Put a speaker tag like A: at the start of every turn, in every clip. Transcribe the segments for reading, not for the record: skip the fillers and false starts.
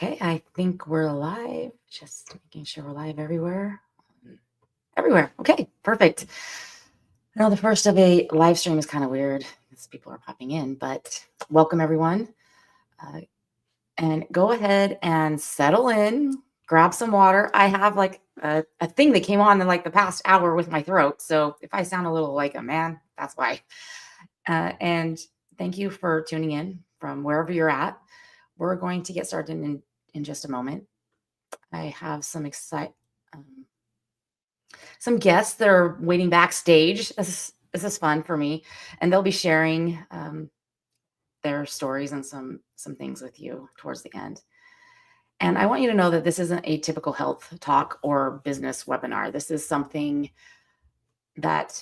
A: Okay, I think we're live. Just making sure we're live everywhere. Everywhere. Okay, perfect. I know the first of a live stream is kind of weird as people are popping in, but welcome everyone. Uh, and go ahead and settle in, grab some water. I have like a thing that came on in like the past hour with my throat. So if I sound a little like a man, that's why. And thank you for tuning in from wherever you're at. We're going to get started in just a moment. I have um, some guests that are waiting backstage. This is fun for me, and they'll be sharing their stories and some things with you towards the end. And I want you to know that this isn't a typical health talk or business webinar. This is something that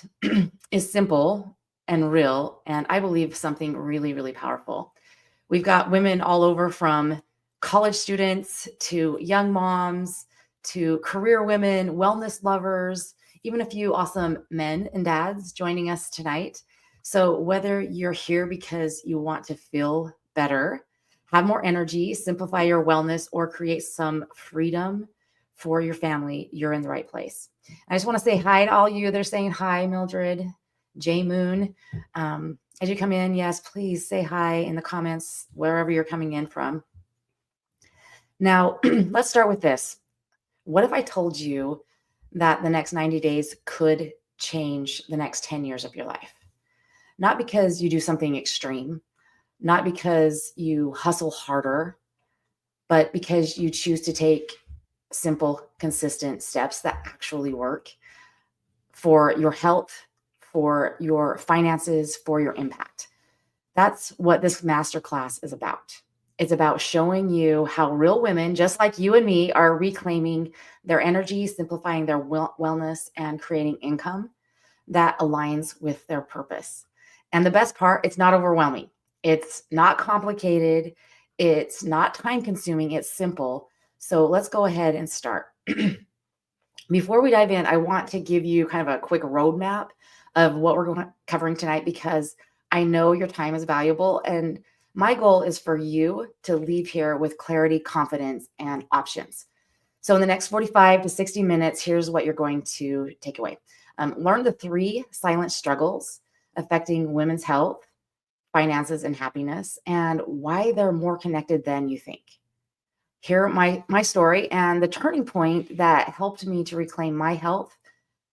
A: is simple and real, and I believe something really, really powerful. We've got women all over from college students to young moms to career women, wellness lovers, even a few awesome men and dads joining us tonight. So, whether you're here because you want to feel better, have more energy, simplify your wellness, or create some freedom for your family, you're in the right place. I just want to say hi to all you. They're saying hi, Mildred, J Moon. As you come in, yes, please say hi in the comments wherever you're coming in from. Now, let's start with this. What if I told you that the next 90 days could change the next 10 years of your life? Not because you do something extreme, not because you hustle harder, but because you choose to take simple, consistent steps that actually work for your health, for your finances, for your impact. That's what this masterclass is about. It's about showing you how real women, just like you and me, are reclaiming their energy, simplifying their wellness, and creating income that aligns with their purpose. And the best part, it's not overwhelming. It's not complicated. It's not time consuming. It's simple. So let's go ahead and start. Before we dive in, I want to give you kind of a quick roadmap of what we're covering tonight because I know your time is valuable. And my goal is for you to leave here with clarity, confidence, and options. So, in the next 45 to 60 minutes, here's what you're going to take away. Learn the 3 silent struggles affecting women's health, finances, and happiness, and why they're more connected than you think. Hear my story and the turning point that helped me to reclaim my health,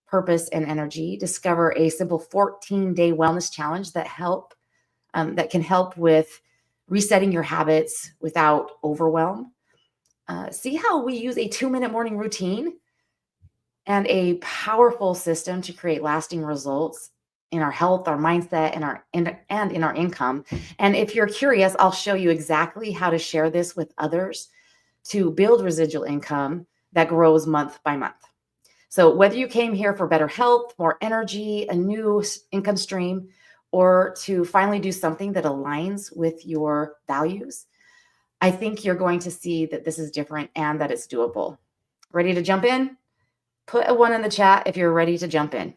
A: purpose, and energy. Discover a simple 14-day wellness challenge that can help with resetting your habits without overwhelm. See how we use a 2-minute morning routine and a powerful system to create lasting results in our health, our mindset, and in our income. And if you're curious, I'll show you exactly how to share this with others to build residual income that grows month by month. So whether you came here for better health, more energy, a new income stream, or to finally do something that aligns with your values, I think you're going to see that this is different and that it's doable. Ready to jump in? Put a 1 in the chat if you're ready to jump in.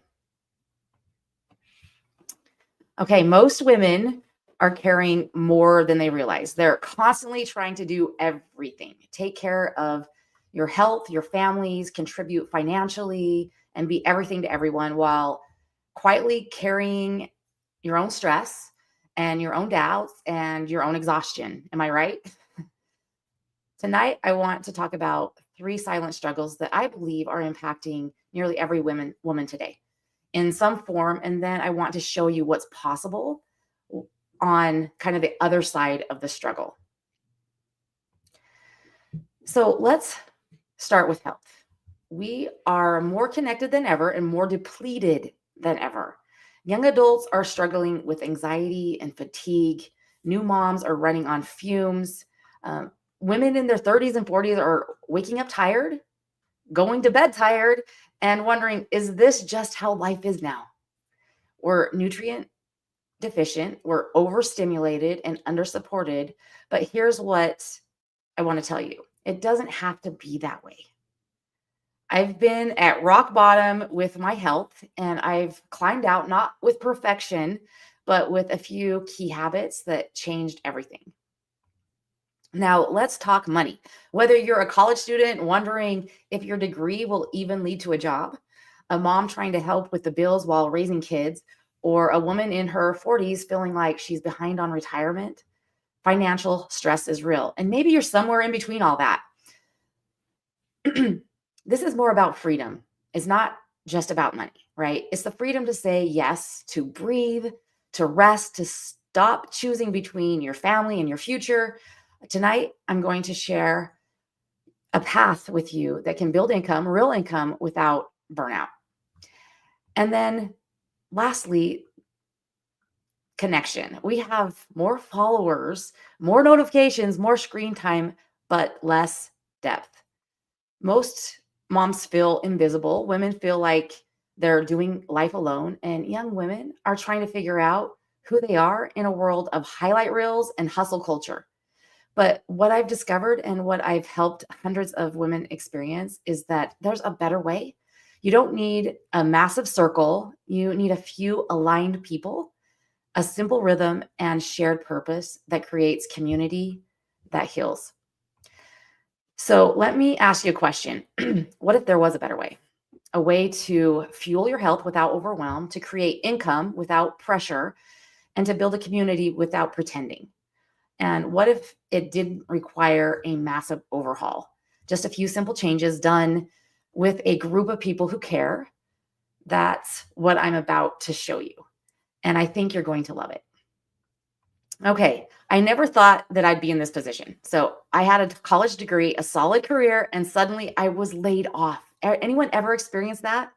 A: Okay, most women are carrying more than they realize. They're constantly trying to do everything. Take care of your health, your families, contribute financially, and be everything to everyone while quietly carrying your own stress and your own doubts and your own exhaustion. Am I right? Tonight, I want to talk about 3 silent struggles that I believe are impacting nearly every woman today in some form. And then I want to show you what's possible on kind of the other side of the struggle. So let's start with health. We are more connected than ever and more depleted than ever. Young adults are struggling with anxiety and fatigue. New moms are running on fumes. Women in their 30s and 40s are waking up tired, going to bed tired, and wondering, is this just how life is now? We're nutrient deficient, we're overstimulated and undersupported. But here's what I want to tell you. It doesn't have to be that way. I've been at rock bottom with my health and I've climbed out, not with perfection, but with a few key habits that changed everything. Now, let's talk money. Whether you're a college student wondering if your degree will even lead to a job, a mom trying to help with the bills while raising kids, or a woman in her 40s feeling like she's behind on retirement, financial stress is real. And maybe you're somewhere in between all that. This is more about freedom. It's not just about money, right? It's the freedom to say yes, to breathe, to rest, to stop choosing between your family and your future. Tonight, I'm going to share a path with you that can build income, real income without burnout. And then lastly, connection. We have more followers, more notifications, more screen time, but less depth. Most moms feel invisible. Women feel like they're doing life alone, and young women are trying to figure out who they are in a world of highlight reels and hustle culture. But what I've discovered and what I've helped hundreds of women experience is that there's a better way. You don't need a massive circle, you need a few aligned people, a simple rhythm, and shared purpose that creates community that heals. So let me ask you a question. What if there was a better way? A way to fuel your health without overwhelm, to create income without pressure, and to build a community without pretending? And what if it didn't require a massive overhaul? Just a few simple changes done with a group of people who care. That's what I'm about to show you. And I think you're going to love it. Okay, I never thought that I'd be in this position. So I had a college degree, a solid career, and suddenly I was laid off. Anyone ever experienced that?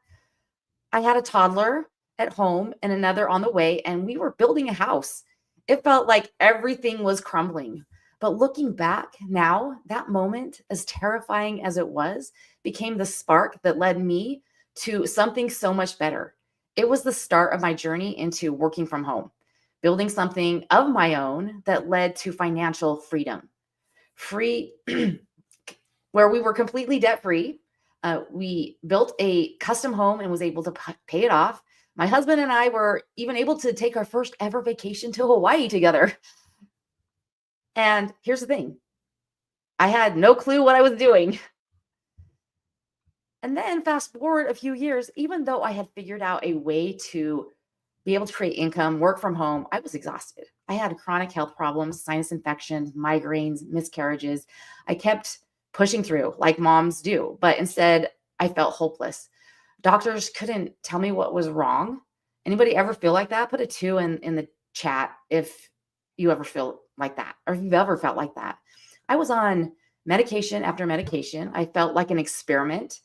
A: I had a toddler at home and another on the way, and we were building a house. It felt like everything was crumbling. But looking back now, that moment, as terrifying as it was, became the spark that led me to something so much better. It was the start of my journey into working from home, building something of my own that led to financial freedom. Free, where we were completely debt free. We built a custom home and was able to pay it off. My husband and I were even able to take our first ever vacation to Hawaii together. And here's the thing, I had no clue what I was doing. And then fast forward a few years, even though I had figured out a way to be able to create income, work from home, I was exhausted. I had chronic health problems, sinus infections, migraines, miscarriages. I kept pushing through like moms do, but instead I felt hopeless. Doctors couldn't tell me what was wrong. Anybody ever feel like that? Put a 2 in the chat if you ever feel like that or if you've ever felt like that. I was on medication after medication. I felt like an experiment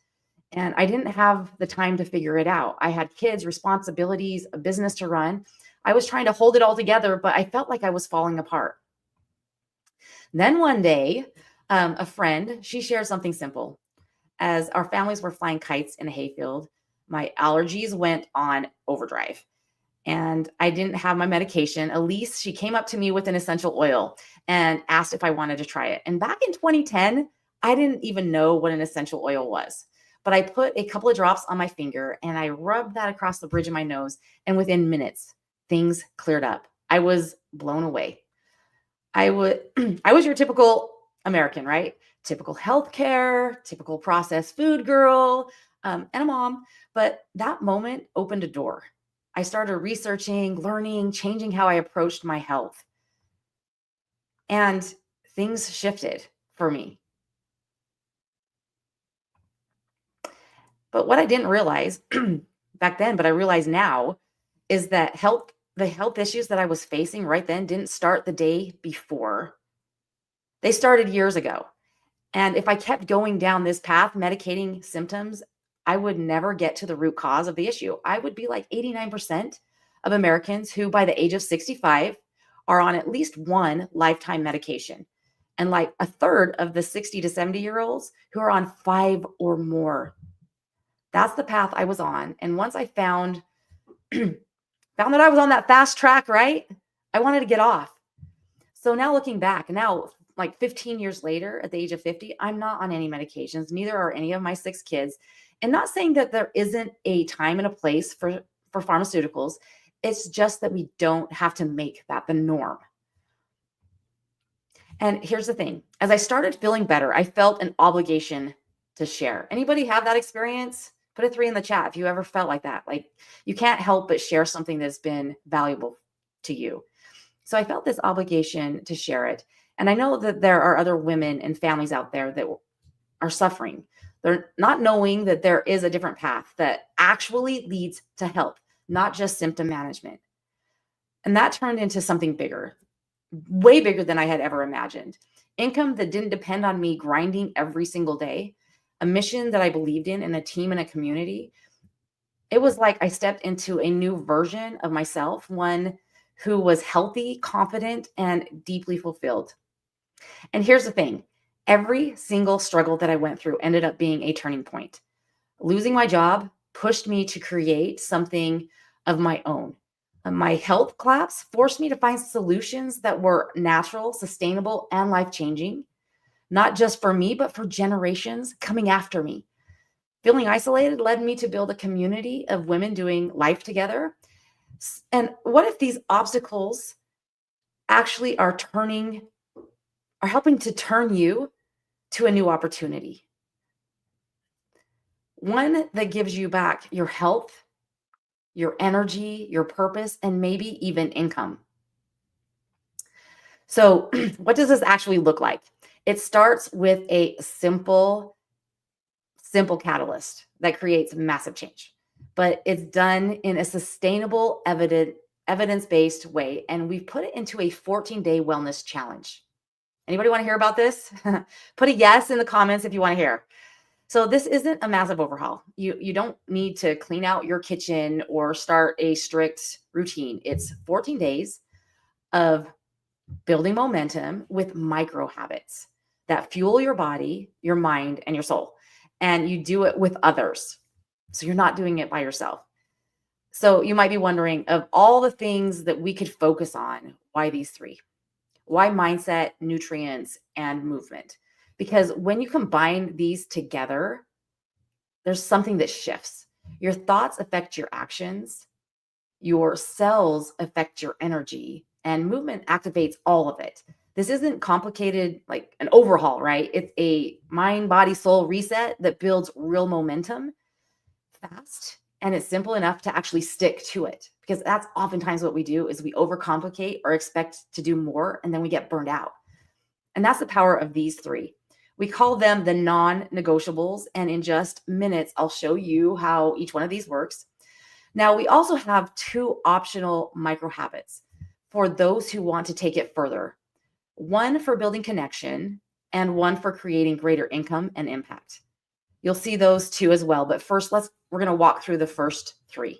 A: and I didn't have the time to figure it out. I had kids, responsibilities, a business to run. I was trying to hold it all together, but I felt like I was falling apart. Then one day, a friend, she shared something simple. As our families were flying kites in a hayfield, my allergies went on overdrive and I didn't have my medication. Elise, she came up to me with an essential oil and asked if I wanted to try it. And back in 2010, I didn't even know what an essential oil was. But I put a couple of drops on my finger and I rubbed that across the bridge of my nose. And within minutes, things cleared up. I was blown away. I was your typical American, right? Typical healthcare, typical processed food girl, and a mom. But that moment opened a door. I started researching, learning, changing how I approached my health. And things shifted for me. But what I didn't realize back then, but I realize now, is that the health issues that I was facing right then didn't start the day before. They started years ago. And if I kept going down this path, medicating symptoms, I would never get to the root cause of the issue. I would be like 89% of Americans who, by the age of 65, are on at least one lifetime medication. And like a third of the 60 to 70-year-olds who are on 5 or more. That's the path I was on. And once I found that I was on that fast track, right? I wanted to get off. So now looking back, now like 15 years later, at the age of 50, I'm not on any medications. Neither are any of my 6 kids. And not saying that there isn't a time and a place for pharmaceuticals. It's just that we don't have to make that the norm. And here's the thing, as I started feeling better, I felt an obligation to share. Anybody have that experience? Put a 3 in the chat if you ever felt like that. Like you can't help but share something that's been valuable to you. So I felt this obligation to share it. And I know that there are other women and families out there that are suffering. They're not knowing that there is a different path that actually leads to health, not just symptom management. And that turned into something bigger, way bigger than I had ever imagined. Income that didn't depend on me grinding every single day, a mission that I believed in, and a team and a community. It was like I stepped into a new version of myself, one who was healthy, confident, and deeply fulfilled. And here's the thing, every single struggle that I went through ended up being a turning point. Losing my job pushed me to create something of my own. My health collapse forced me to find solutions that were natural, sustainable, and life changing, not just for me, but for generations coming after me. Feeling isolated led me to build a community of women doing life together. And what if these obstacles actually are helping to turn you to a new opportunity? One that gives you back your health, your energy, your purpose, and maybe even income. So, what does this actually look like? It starts with a simple catalyst that creates massive change, but it's done in a sustainable, evidence-based way. And we've put it into a 14-day wellness challenge. Anybody want to hear about this? Put a yes in the comments if you want to hear. So this isn't a massive overhaul. You don't need to clean out your kitchen or start a strict routine. It's 14 days of building momentum with micro habits that fuel your body, your mind, and your soul. And you do it with others. So you're not doing it by yourself. So you might be wondering, of all the things that we could focus on, why these 3? Why mindset, nutrients, and movement? Because when you combine these together, there's something that shifts. Your thoughts affect your actions, your cells affect your energy, and movement activates all of it. This isn't complicated like an overhaul, right? It's a mind, body, soul reset that builds real momentum fast, and it's simple enough to actually stick to it, because that's oftentimes what we do is we overcomplicate or expect to do more, and then we get burned out. And that's the power of these 3. We call them the non-negotiables, and in just minutes, I'll show you how each one of these works. Now, we also have 2 optional micro habits for those who want to take it further. One for building connection and one for creating greater income and impact. You'll see those 2 as well. But first, we're going to walk through the first 3.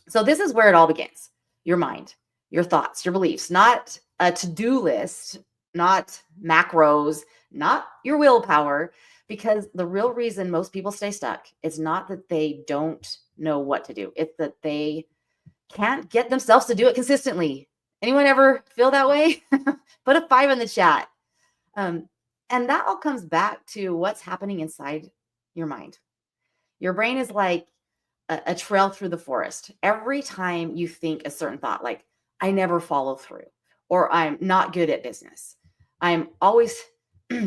A: So this is where it all begins. Your mind, your thoughts, your beliefs, not a to-do list, not macros, not your willpower, because the real reason most people stay stuck is not that they don't know what to do. It's that they can't get themselves to do it consistently. Anyone ever feel that way? Put a 5 in the chat. And that all comes back to what's happening inside your mind. Your brain is like a trail through the forest. Every time you think a certain thought, like, I never follow through, or I'm not good at business, I'm always,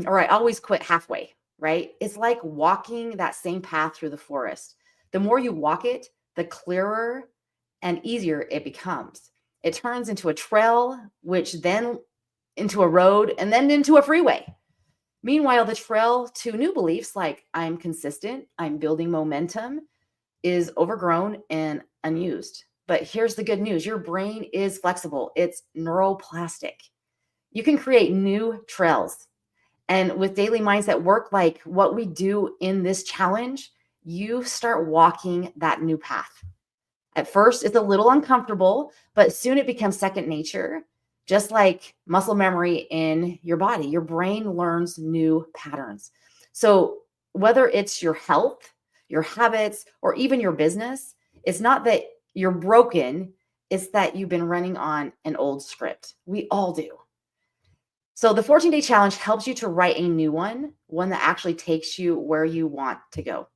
A: or I always quit halfway, right? It's like walking that same path through the forest. The more you walk it, the clearer and easier it becomes. It turns into a trail, which then into a road, and then into a freeway. Meanwhile, the trail to new beliefs like I'm consistent, I'm building momentum, is overgrown and unused. But here's the good news. Your brain is flexible. It's neuroplastic. You can create new trails. And with daily mindset work, like what we do in this challenge, you start walking that new path. At first, it's a little uncomfortable, but soon it becomes second nature. Just like muscle memory in your body, your brain learns new patterns. So whether it's your health, your habits, or even your business, it's not that you're broken, it's that you've been running on an old script. We all do. So the 14-day challenge helps you to write a new one that actually takes you where you want to go.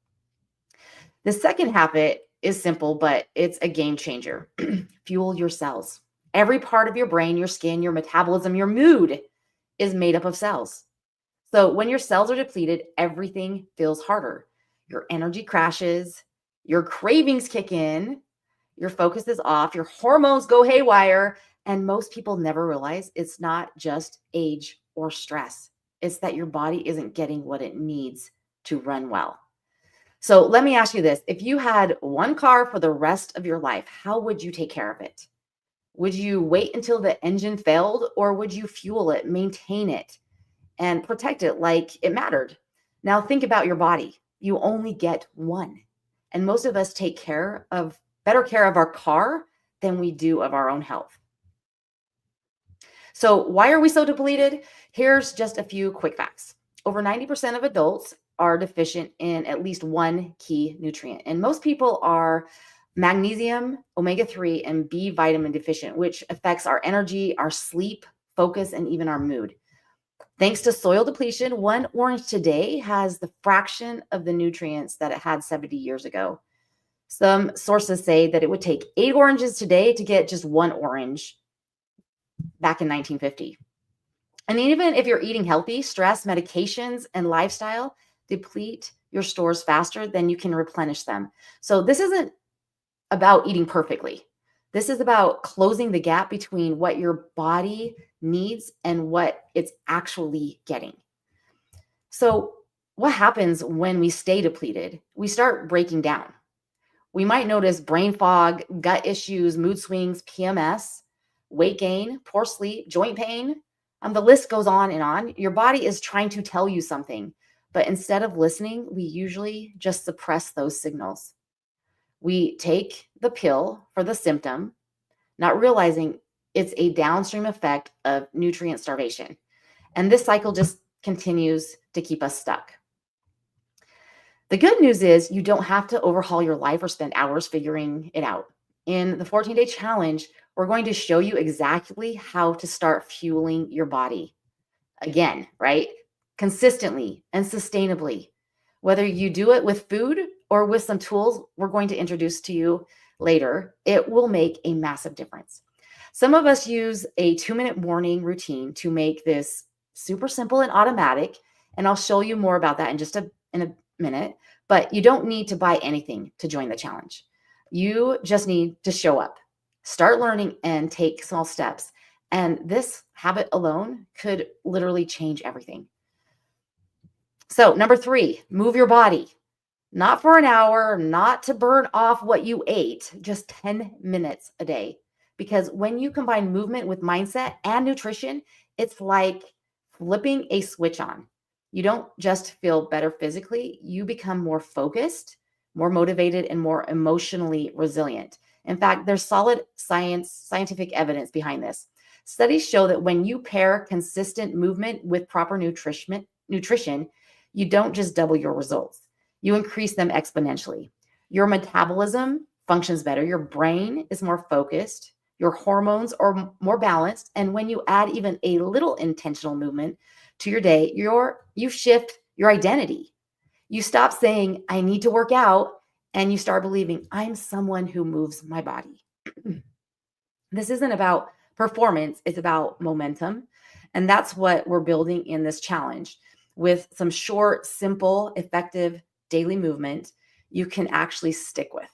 A: The second habit is simple, but it's a game changer. Fuel your cells. Every part of your brain, your skin, your metabolism, your mood is made up of cells. So when your cells are depleted, everything feels harder. Your energy crashes, your cravings kick in, your focus is off, your hormones go haywire, and most people never realize it's not just age or stress. It's that your body isn't getting what it needs to run well. So let me ask you this. If you had one car for the rest of your life, how would you take care of it? Would you wait until the engine failed, or would you fuel it, maintain it, and protect it like it mattered? Now think about your body. You only get one. And most of us take better care of our car than we do of our own health. So why are we so depleted? Here's just a few quick facts. Over 90% of adults are deficient in at least one key nutrient. And most people are magnesium, omega-3, and B vitamin deficient, which affects our energy, our sleep, focus, and even our mood. Thanks to soil depletion, one orange today has the fraction of the nutrients that it had 70 years ago. Some sources say that it would take 8 oranges today to get just one orange back in 1950. And even if you're eating healthy, stress, medications, and lifestyle deplete your stores faster than you can replenish them. So this isn't about eating perfectly. This is about closing the gap between what your body needs and what it's actually getting. So what happens when we stay depleted? We start breaking down. We might notice brain fog, gut issues, mood swings, PMS, weight gain, poor sleep, joint pain. The list goes on and on. Your body is trying to tell you something, but instead of listening, we usually just suppress those signals. We take the pill for the symptom, not realizing it's a downstream effect of nutrient starvation. And this cycle just continues to keep us stuck. The good news is you don't have to overhaul your life or spend hours figuring it out. In the 14-day challenge, we're going to show you exactly how to start fueling your body again, right? Consistently and sustainably. Whether you do it with food or with some tools we're going to introduce to you later, it will make a massive difference. Some of us use a 2-minute morning routine to make this super simple and automatic, and I'll show you more about that in a minute, but you don't need to buy anything to join the challenge. You just need to show up, start learning, and take small steps. And this habit alone could literally change everything. So, number 3, move your body. Not for an hour, not to burn off what you ate, just 10 minutes a day. Because when you combine movement with mindset and nutrition, it's like flipping a switch on. You don't just feel better physically, you become more focused, more motivated, and more emotionally resilient. In fact, there's solid scientific evidence behind this. Studies show that when you pair consistent movement with proper nutrition, you don't just double your results. You increase them exponentially. Your metabolism functions better. Your brain is more focused. Your hormones are more balanced. And when you add even a little intentional movement to your day, you shift your identity. You stop saying, I need to work out, and you start believing, I'm someone who moves my body. This isn't about performance, it's about momentum. And that's what we're building in this challenge. With some short, simple, effective daily movement you can actually stick with.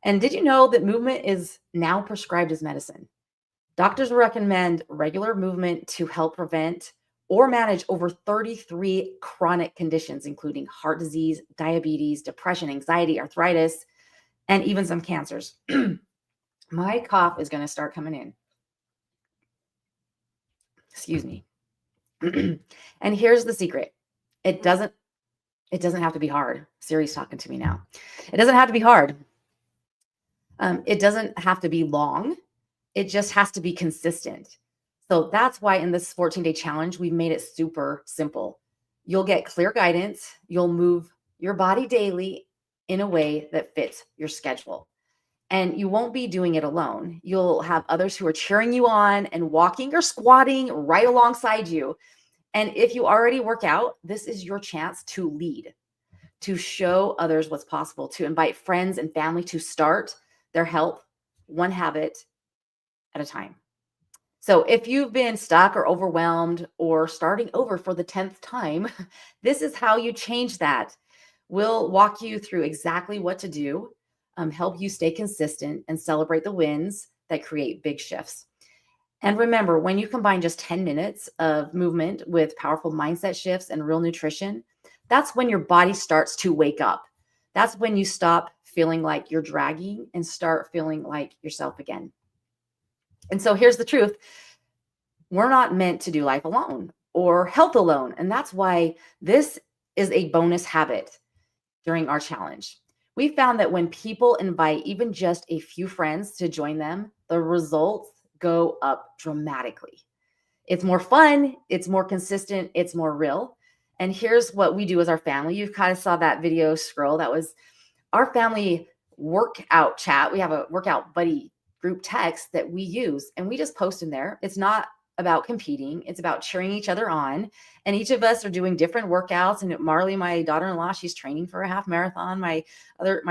A: And did you know that movement is now prescribed as medicine? Doctors recommend regular movement to help prevent or manage over 33 chronic conditions, including heart disease, diabetes, depression, anxiety, arthritis, and even some cancers. My cough is going to start coming in. Excuse me. And here's the secret. It doesn't have to be hard. Siri's talking to me now. It doesn't have to be hard. It doesn't have to be long. It just has to be consistent. So that's why in this 14-day challenge, we've made it super simple. You'll get clear guidance. You'll move your body daily in a way that fits your schedule. And you won't be doing it alone. You'll have others who are cheering you on and walking or squatting right alongside you. And if you already work out, this is your chance to lead, to show others what's possible, to invite friends and family to start their health one habit at a time. So if you've been stuck or overwhelmed or starting over for the 10th time, this is how you change that. We'll walk you through exactly what to do, help you stay consistent, and celebrate the wins that create big shifts. And remember, when you combine just 10 minutes of movement with powerful mindset shifts and real nutrition, that's when your body starts to wake up. That's when you stop feeling like you're dragging and start feeling like yourself again. And so here's the truth: we're not meant to do life alone or health alone. And that's why this is a bonus habit during our challenge. We found that when people invite even just a few friends to join them, the results go up dramatically. It's more fun, it's more consistent, it's more real. And here's what we do as our family. You kind of saw that video scroll. That was our family workout chat. We have a workout buddy group text that we use, and we just post in there. It's not about competing, it's about cheering each other on. And each of us are doing different workouts. And Marley, my daughter-in-law, she's training for a half marathon. My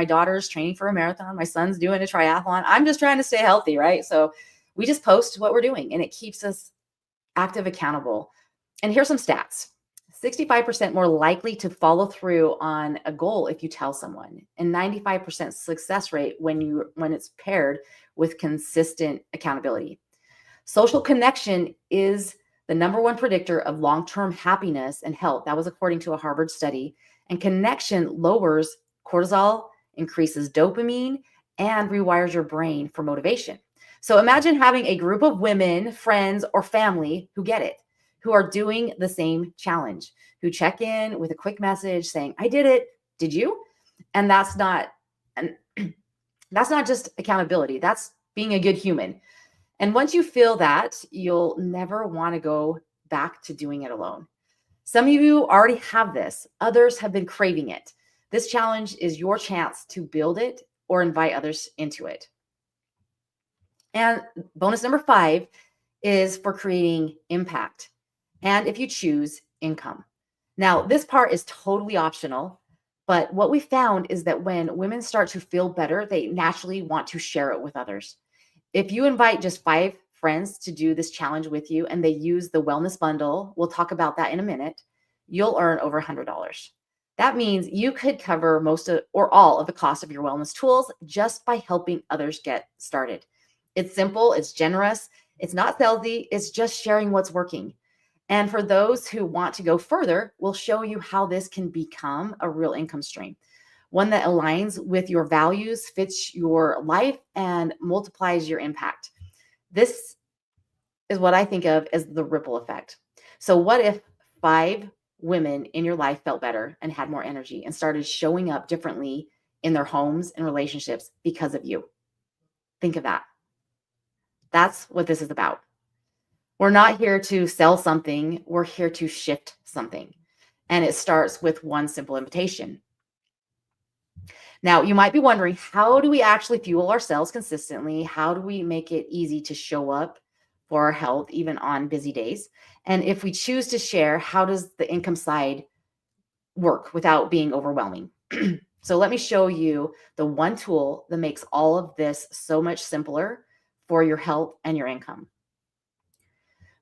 A: daughter's training for a marathon. My son's doing a triathlon. I'm just trying to stay healthy, right? So we just post what we're doing, and it keeps us active, accountable. And here's some stats: 65% more likely to follow through on a goal if you tell someone, and 95% success rate when it's paired with consistent accountability. Social connection is the number one predictor of long-term happiness and health. That was according to a Harvard study. And connection lowers cortisol, increases dopamine, and rewires your brain for motivation. So imagine having a group of women, friends, or family who get it, who are doing the same challenge, who check in with a quick message saying, "I did it. Did you?" And and that's not just accountability. That's being a good human. And once you feel that, you'll never want to go back to doing it alone. Some of you already have this. Others have been craving it. This challenge is your chance to build it or invite others into it. And bonus number 5 is for creating impact. And if you choose, income. Now, this part is totally optional, but what we found is that when women start to feel better, they naturally want to share it with others. If you invite just 5 friends to do this challenge with you and they use the wellness bundle, we'll talk about that in a minute, you'll earn over $100. That means you could cover most of or all of the cost of your wellness tools just by helping others get started. It's simple, it's generous, it's not salesy, it's just sharing what's working. And for those who want to go further, we'll show you how this can become a real income stream, one that aligns with your values, fits your life, and multiplies your impact. This is what I think of as the ripple effect. So what if 5 women in your life felt better and had more energy and started showing up differently in their homes and relationships because of you? Think of that. That's what this is about. We're not here to sell something, we're here to shift something. And it starts with one simple invitation. Now, you might be wondering, how do we actually fuel ourselves consistently? How do we make it easy to show up for our health, even on busy days? And if we choose to share, how does the income side work without being overwhelming? So let me show you the one tool that makes all of this so much simpler for your health and your income.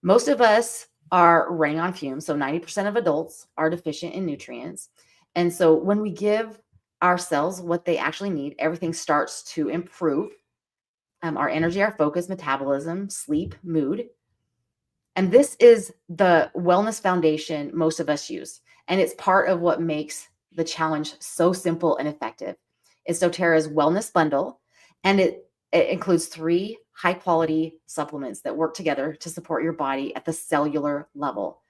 A: Most of us are running on fumes. So 90% of adults are deficient in nutrients. And so when we give ourselves what they actually need, everything starts to improve. Our energy, our focus, metabolism, sleep, mood. And this is the wellness foundation most of us use. And it's part of what makes the challenge so simple and effective. It's doTERRA's wellness bundle, and it includes 3 high quality supplements that work together to support your body at the cellular level.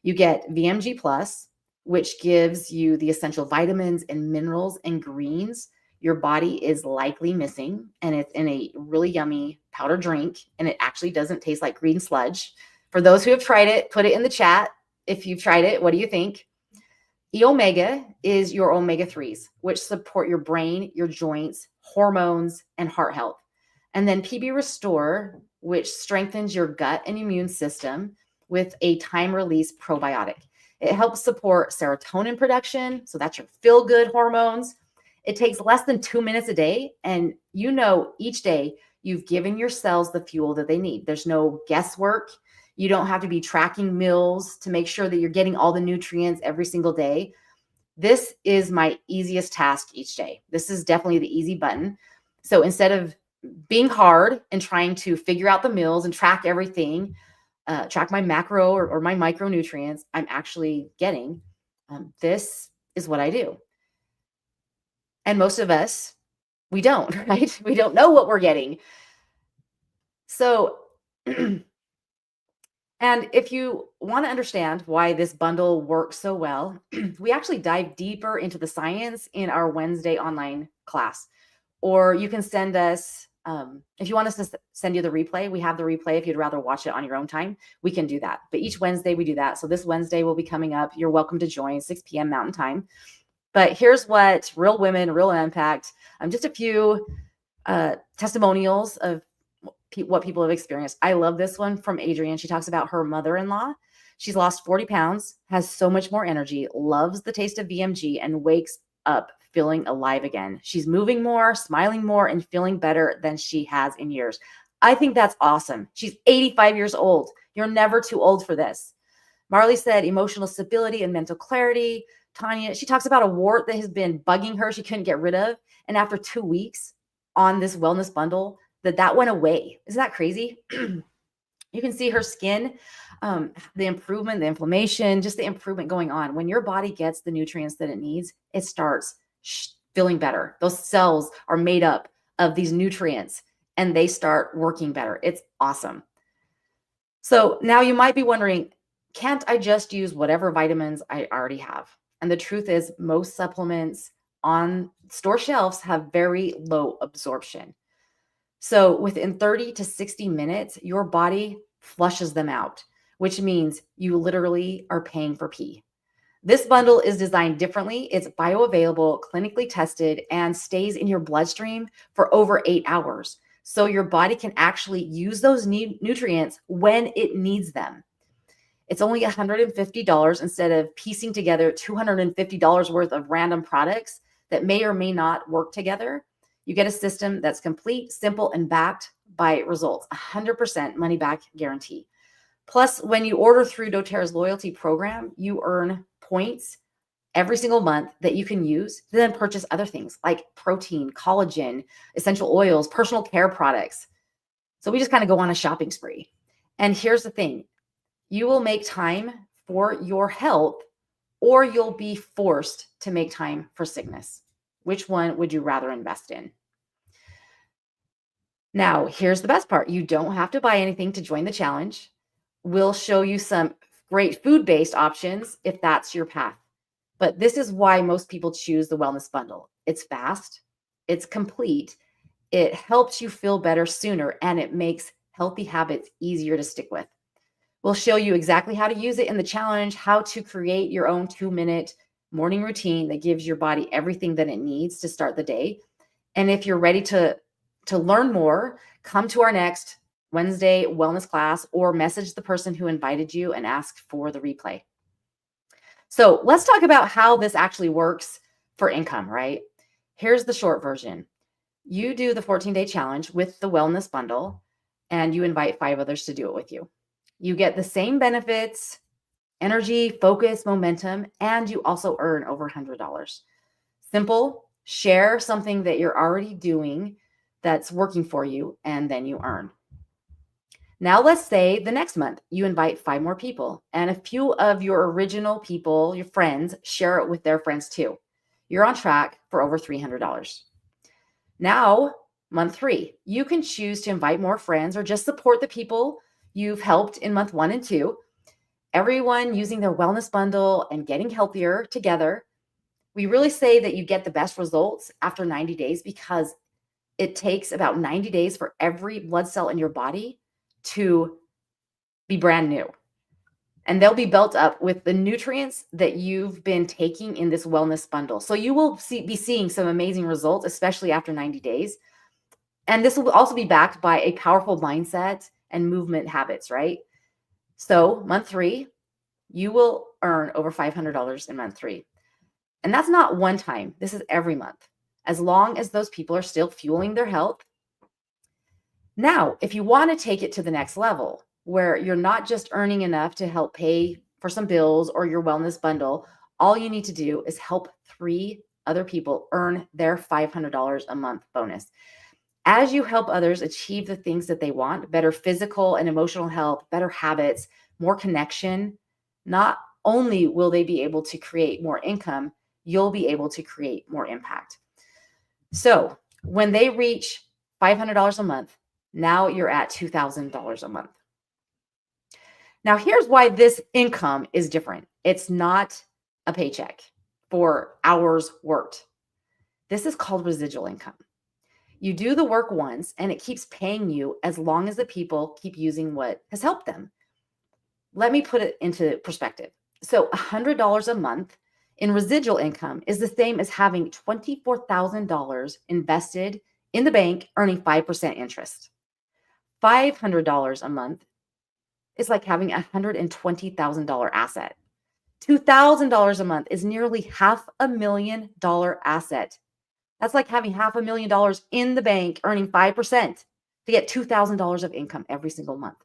A: You get VMG Plus, which gives you the essential vitamins and minerals and greens your body is likely missing. And it's in a really yummy powder drink. And it actually doesn't taste like green sludge. For those who have tried it, put it in the chat. If you've tried it, what do you think? E-Omega is your omega-3s, which support your brain, your joints, hormones, and heart health. And then PB Restore, which strengthens your gut and immune system with a time-release probiotic. It helps support serotonin production, so that's your feel-good hormones. It takes less than 2 minutes a day, and each day You've given your cells the fuel that they need. There's no guesswork. You don't have to be tracking meals to make sure that you're getting all the nutrients every single day. This is my easiest task each day. This is definitely the easy button. So instead of being hard and trying to figure out the meals and track everything, track my macro or my micronutrients, I'm actually getting. This is what I do. And most of us, we don't, right? We don't know what we're getting. So, and if you want to understand why this bundle works so well, we actually dive deeper into the science in our Wednesday online class. Or you can send us, if you want us to send you the replay, we have the replay. If you'd rather watch it on your own time, we can do that. But each Wednesday we do that. So this Wednesday will be coming up. You're welcome to join 6 p.m. Mountain Time. But here's what real women, real impact, just a few testimonials of what people have experienced. I love this one from Adrienne. She talks about her mother-in-law. She's lost 40 pounds, has so much more energy, loves the taste of VMG, and wakes up feeling alive again. She's moving more, smiling more, and feeling better than she has in years. I think that's awesome. She's 85 years old. You're never too old for this. Marley said emotional stability and mental clarity. Tanya, she talks about a wart that has been bugging her she couldn't get rid of. And after 2 weeks on this wellness bundle, that went away. Isn't that crazy? You can see her skin, the improvement, the inflammation, just the improvement going on. When your body gets the nutrients that it needs, it starts feeling better. Those cells are made up of these nutrients and they start working better. It's awesome. So now you might be wondering, can't I just use whatever vitamins I already have? And the truth is, most supplements on store shelves have very low absorption. So within 30 to 60 minutes, your body flushes them out, which means you literally are paying for pee. This bundle is designed differently. It's bioavailable, clinically tested, and stays in your bloodstream for over 8 hours. So your body can actually use those nutrients when it needs them. It's only $150 instead of piecing together $250 worth of random products that may or may not work together. You get a system that's complete, simple, and backed by results. 100% money back guarantee. Plus, when you order through doTERRA's loyalty program, you earn points every single month that you can use to then purchase other things like protein, collagen, essential oils, personal care products. So we just kind of go on a shopping spree. And here's the thing. You will make time for your health, or you'll be forced to make time for sickness. Which one would you rather invest in? Now, here's the best part. You don't have to buy anything to join the challenge. We'll show you some great food-based options if that's your path. But this is why most people choose the wellness bundle. It's fast, it's complete, it helps you feel better sooner, and it makes healthy habits easier to stick with. We'll show you exactly how to use it in the challenge, how to create your own 2-minute morning routine that gives your body everything that it needs to start the day. And if you're ready to learn more, come to our next Wednesday wellness class or message the person who invited you and ask for the replay. So let's talk about how this actually works for income, right? Here's the short version. You do the 14-day challenge with the wellness bundle, and you invite 5 others to do it with you. You get the same benefits, energy, focus, momentum, and you also earn over $100. Simple, share something that you're already doing that's working for you, and then you earn. Now, let's say the next month you invite 5 more people, and a few of your original people, your friends, share it with their friends too. You're on track for over $300. Now, month 3, you can choose to invite more friends or just support the people you've helped in month 1 and 2. Everyone using their wellness bundle and getting healthier together. We really say that you get the best results after 90 days because it takes about 90 days for every blood cell in your body to be brand new. And they'll be built up with the nutrients that you've been taking in this wellness bundle. So you will be seeing some amazing results, especially after 90 days. And this will also be backed by a powerful mindset and movement habits, right? So month 3, you will earn over $500 in month 3. And that's not one time. This is every month. As long as those people are still fueling their health, Now, if you want to take it to the next level, where you're not just earning enough to help pay for some bills or your wellness bundle, all you need to do is help 3 other people earn their $500 a month bonus. As you help others achieve the things that they want, better physical and emotional health, better habits, more connection, not only will they be able to create more income, you'll be able to create more impact. So when they reach $500 a month, now you're at $2,000 a month. Now, here's why this income is different. It's not a paycheck for hours worked. This is called residual income. You do the work once and it keeps paying you as long as the people keep using what has helped them. Let me put it into perspective. So $100 a month in residual income is the same as having $24,000 invested in the bank earning 5% interest. $500 a month is like having a $120,000 asset. $2,000 a month is nearly $500,000 asset. That's like having $500,000 in the bank earning 5% to get $2,000 of income every single month.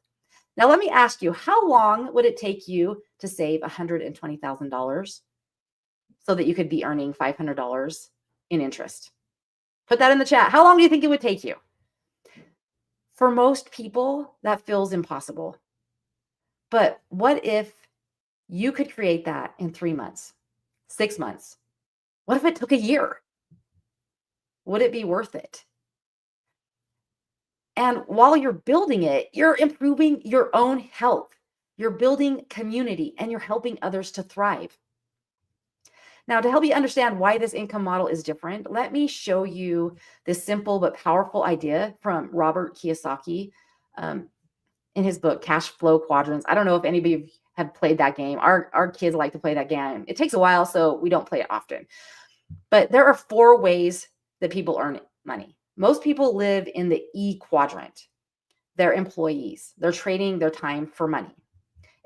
A: Now, let me ask you, how long would it take you to save $120,000 so that you could be earning $500 in interest? Put that in the chat. How long do you think it would take you? For most people, that feels impossible. But what if you could create that in 3 months, 6 months? What if it took a year? Would it be worth it? And while you're building it, you're improving your own health. You're building community and you're helping others to thrive. Now, to help you understand why this income model is different, let me show you this simple but powerful idea from Robert Kiyosaki in his book, Cash Flow Quadrants. I don't know if anybody have played that game. Our kids like to play that game. It takes a while, so we don't play it often. But there are 4 ways that people earn money. Most people live in the E quadrant. They're employees. They're trading their time for money.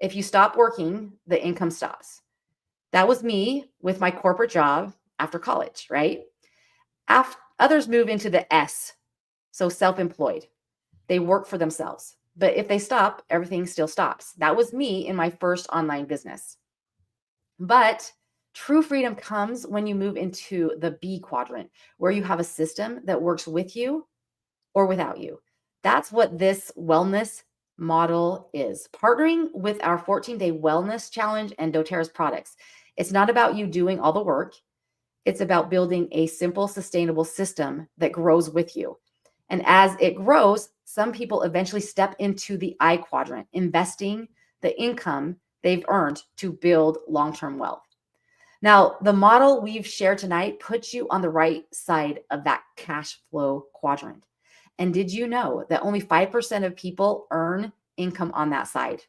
A: If you stop working, the income stops. That was me with my corporate job after college, right? Others move into the S, so self-employed. They work for themselves. But if they stop, everything still stops. That was me in my first online business. But true freedom comes when you move into the B quadrant, where you have a system that works with you or without you. That's what this wellness model is. Partnering with our 14-day wellness challenge and doTERRA's products. It's not about you doing all the work. It's about building a simple, sustainable system that grows with you. And as it grows, some people eventually step into the I quadrant, investing the income they've earned to build long-term wealth. Now, the model we've shared tonight puts you on the right side of that cash flow quadrant. And did you know that only 5% of people earn income on that side?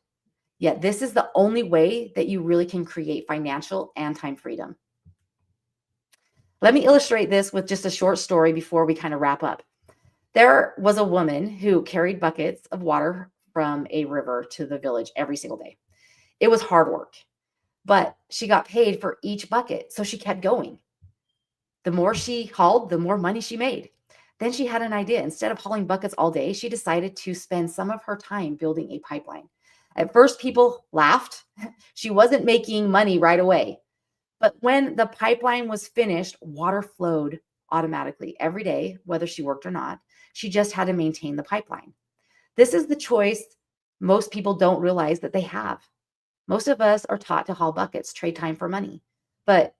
A: Yet this is the only way that you really can create financial and time freedom. Let me illustrate this with just a short story before we kind of wrap up. There was a woman who carried buckets of water from a river to the village every single day. It was hard work, but she got paid for each bucket, so she kept going. The more she hauled, the more money she made. Then she had an idea. Instead of hauling buckets all day, she decided to spend some of her time building a pipeline. At first, people laughed. She wasn't making money right away. But when the pipeline was finished, water flowed automatically every day, whether she worked or not. She just had to maintain the pipeline. This is the choice most people don't realize that they have. Most of us are taught to haul buckets, trade time for money. But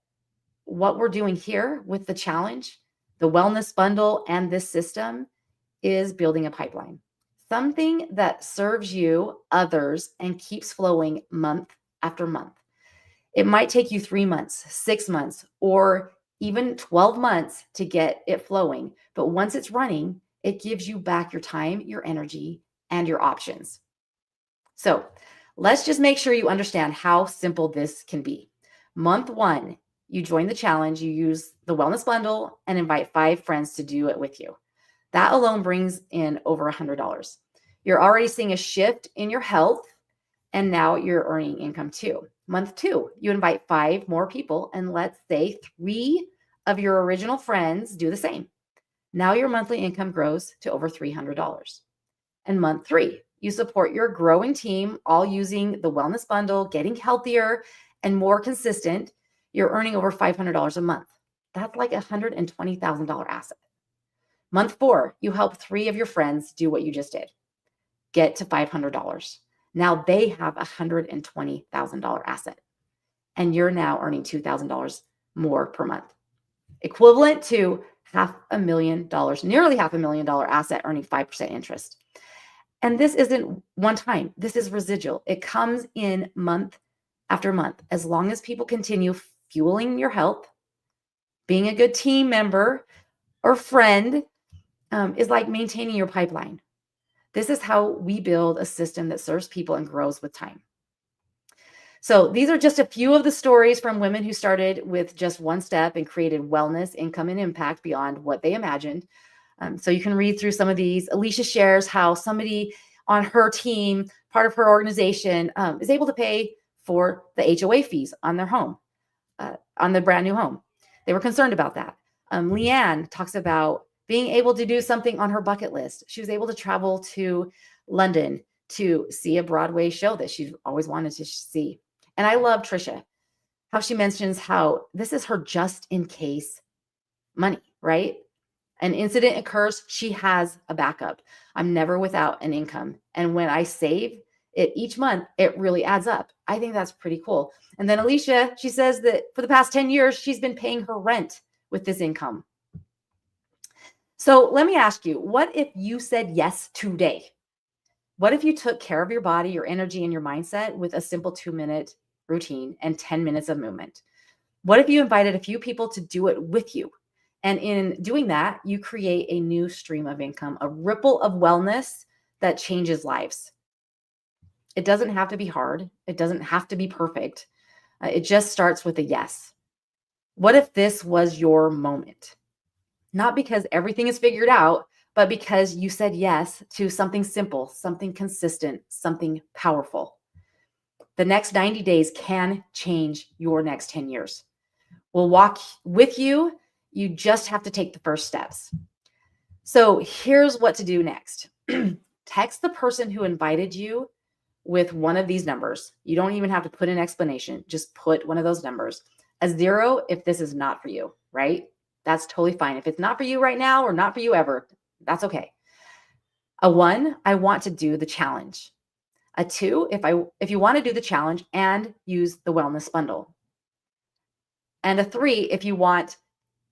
A: what we're doing here with the challenge, the wellness bundle, and this system is building a pipeline. Something that serves you, others, and keeps flowing month after month. It might take you 3 months, 6 months, or even 12 months to get it flowing. But once it's running, it gives you back your time, your energy, and your options. So let's just make sure you understand how simple this can be. Month 1, you join the challenge, you use the wellness bundle and invite 5 friends to do it with you. That alone brings in over $100. You're already seeing a shift in your health, and now you're earning income too. Month 2, you invite 5 more people, and let's say 3 of your original friends do the same. Now your monthly income grows to over $300. And month 3, you support your growing team, all using the wellness bundle, getting healthier and more consistent. You're earning over $500 a month. That's like a $120,000 asset. Month 4, you help 3 of your friends do what you just did. Get to $500. Now they have a $120,000 asset, and you're now earning $2,000 more per month, equivalent to $500,000, nearly $500,000 asset, earning 5% interest. And this isn't one time. This is residual. It comes in month after month. As long as people continue fueling your health, being a good team member or friend is like maintaining your pipeline. This is how we build a system that serves people and grows with time. So these are just a few of the stories from women who started with just one step and created wellness, income, and impact beyond what they imagined. So you can read through some of these. Alicia shares how somebody on her team, part of her organization, is able to pay for the HOA fees on their home, on the brand new home. They were concerned about that. Leanne talks about being able to do something on her bucket list. She was able to travel to London to see a Broadway show that she's always wanted to see. And I love Trisha, how she mentions how this is her just in case money, right? An incident occurs, she has a backup. I'm never without an income. And when I save it each month, it really adds up. I think that's pretty cool. And then Alicia, she says that for the past 10 years, she's been paying her rent with this income. So let me ask you, what if you said yes today? What if you took care of your body, your energy, and your mindset with a simple 2-minute routine and 10 minutes of movement? What if you invited a few people to do it with you? And in doing that, you create a new stream of income, a ripple of wellness that changes lives. It doesn't have to be hard. It doesn't have to be perfect. It just starts with a yes. What if this was your moment? Not because everything is figured out, but because you said yes to something simple, something consistent, something powerful. The next 90 days can change your next 10 years. We'll walk with you. You just have to take the first steps. So here's what to do next. Text the person who invited you with one of these numbers. You don't even have to put an explanation. Just put one of those numbers. A 0 if this is not for you, right? That's totally fine. If it's not for you right now or not for you ever, that's okay. A 1, I want to do the challenge. A 2, if you want to do the challenge and use the wellness bundle. And a 3, if you want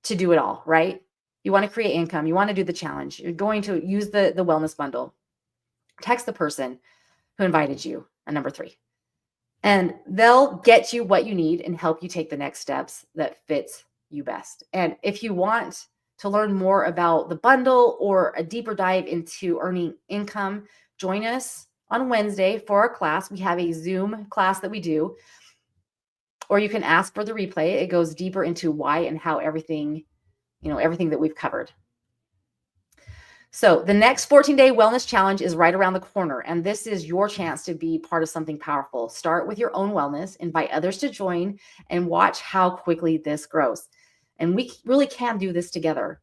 A: to do it all, right? You want to create income. You want to do the challenge. You're going to use the wellness bundle. Text the person who invited you, a number 3. And they'll get you what you need and help you take the next steps that fits you best. And if you want to learn more about the bundle or a deeper dive into earning income, join us on Wednesday for our class. We have a Zoom class that we do, or you can ask for the replay. It goes deeper into why and how everything that we've covered. So the next 14-day wellness challenge is right around the corner, and this is your chance to be part of something powerful. Start with your own wellness, invite others to join, and watch how quickly this grows. And we really can do this together.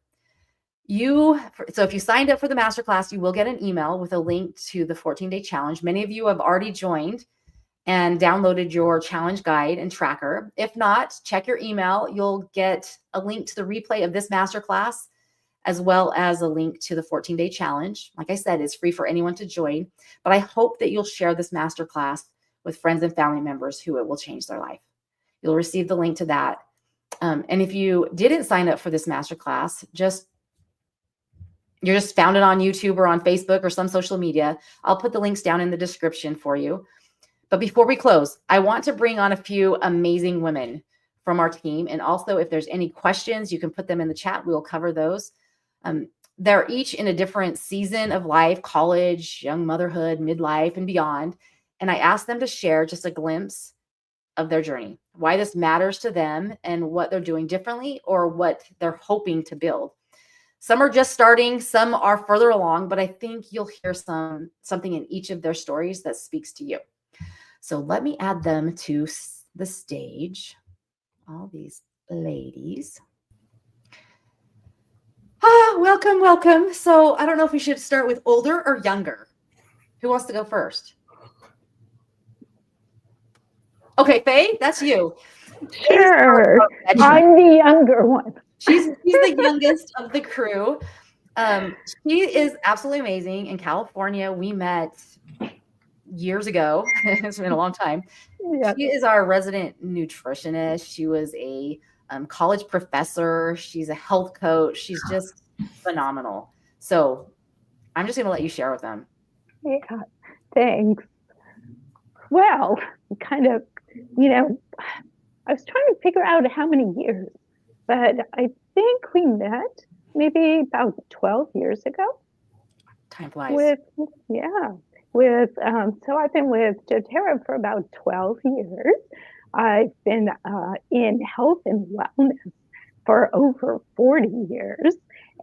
A: So if you signed up for the masterclass, you will get an email with a link to the 14-day challenge. Many of you have already joined and downloaded your challenge guide and tracker. If not, check your email. You'll get a link to the replay of this masterclass, as well as a link to the 14-day challenge. Like I said, it's free for anyone to join, but I hope that you'll share this masterclass with friends and family members who it will change their life. You'll receive the link to that. And if you didn't sign up for this masterclass, you're just found it on YouTube or on Facebook or some social media, I'll put the links down in the description for you. But before we close, I want to bring on a few amazing women from our team. And also, if there's any questions, you can put them in the chat. We'll cover those. They're each in a different season of life, college, young motherhood, midlife, and beyond. And I asked them to share just a glimpse of their journey, why this matters to them and what they're doing differently or what they're hoping to build. Some are just starting, some are further along, but I think you'll hear something in each of their stories that speaks to you. So let me add them to the stage, all these ladies. Welcome. So I don't know if we should start with older or younger. Who wants to go first? Okay, Faye, that's you.
B: Sure. I'm the younger one.
A: She's the youngest of the crew. She is absolutely amazing. In California, we met years ago. It's been a long time.
B: Yes.
A: She is our resident nutritionist. She was a college professor. She's a health coach. She's just phenomenal. So I'm just going to let you share with them.
B: Yeah, thanks. Well, kind of, I was trying to figure out how many years, but I think we met maybe about 12 years ago.
A: Time flies.
B: So I've been with doTERRA for about 12 years. I've been in health and wellness for over 40 years.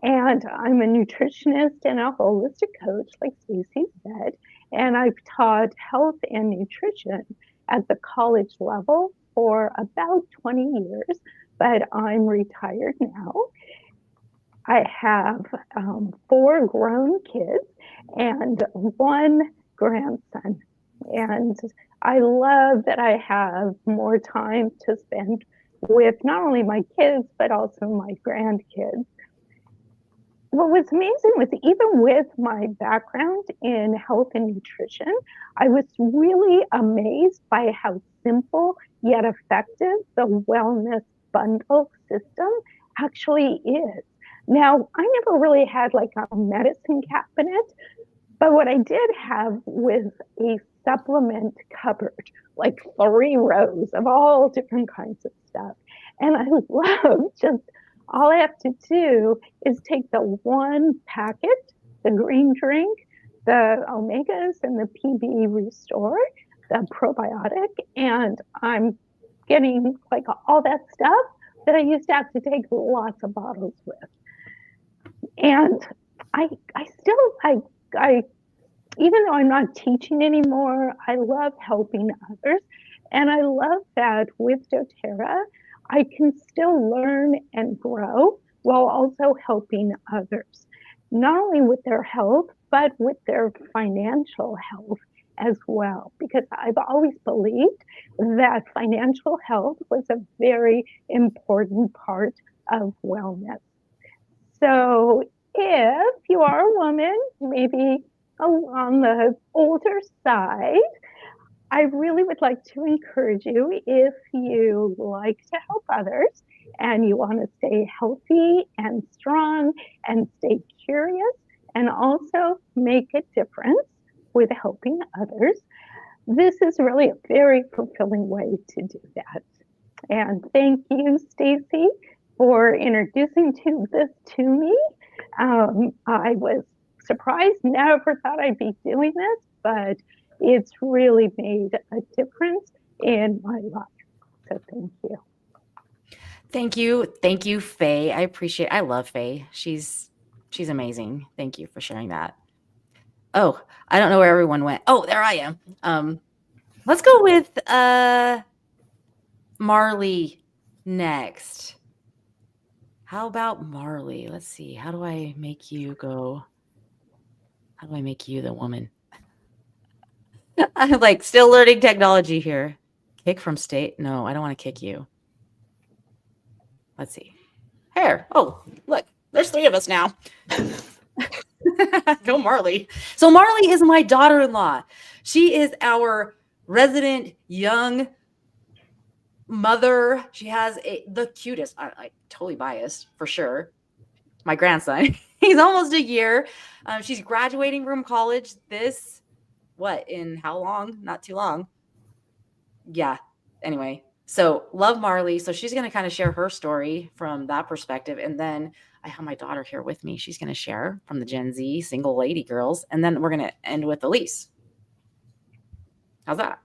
B: And I'm a nutritionist and a holistic coach, like Stacey said. And I've taught health and nutrition at the college level for about 20 years, but I'm retired now. I have 4 grown kids and 1 grandson. And I love that I have more time to spend with not only my kids, but also my grandkids. What was amazing was even with my background in health and nutrition, I was really amazed by how simple yet effective the wellness bundle system actually is. Now, I never really had like a medicine cabinet, but what I did have was a supplement cupboard, like 3 rows of all different kinds of stuff. And I love just all I have to do is take the one packet, the green drink, the omegas and the PB Restore, the probiotic, and I'm getting like all that stuff that I used to have to take lots of bottles with. And I even though I'm not teaching anymore, I love helping others. And I love that with doTERRA, I can still learn and grow while also helping others, not only with their health, but with their financial health as well. Because I've always believed that financial health was a very important part of wellness. So if you are a woman, maybe on the older side, I really would like to encourage you, if you like to help others and you want to stay healthy and strong and stay curious and also make a difference with helping others, this is really a very fulfilling way to do that. And thank you, Stacey, for introducing this to me. I was surprised, never thought I'd be doing this, but it's really made a difference in my life. So thank you.
A: Thank you. Thank you, Faye. I love Faye. She's amazing. Thank you for sharing that. Oh, I don't know where everyone went. Oh, there I am. Let's go with Marley next. How about Marley? Let's see. How do I make you go? How do I make you the woman? I'm like still learning technology here. Kick from state? No, I don't want to kick you. Let's see. Hair. Oh, look, there's 3 of us now. Go Marley. So Marley is my daughter-in-law. She is our resident young mother. She has the cutest, I totally biased for sure. My grandson, he's almost a year. She's graduating from college in how long? Not too long. Yeah. Anyway, so love Marley. So she's going to kind of share her story from that perspective. And then I have my daughter here with me. She's going to share from the Gen Z single lady girls. And then we're going to end with Elise. How's that?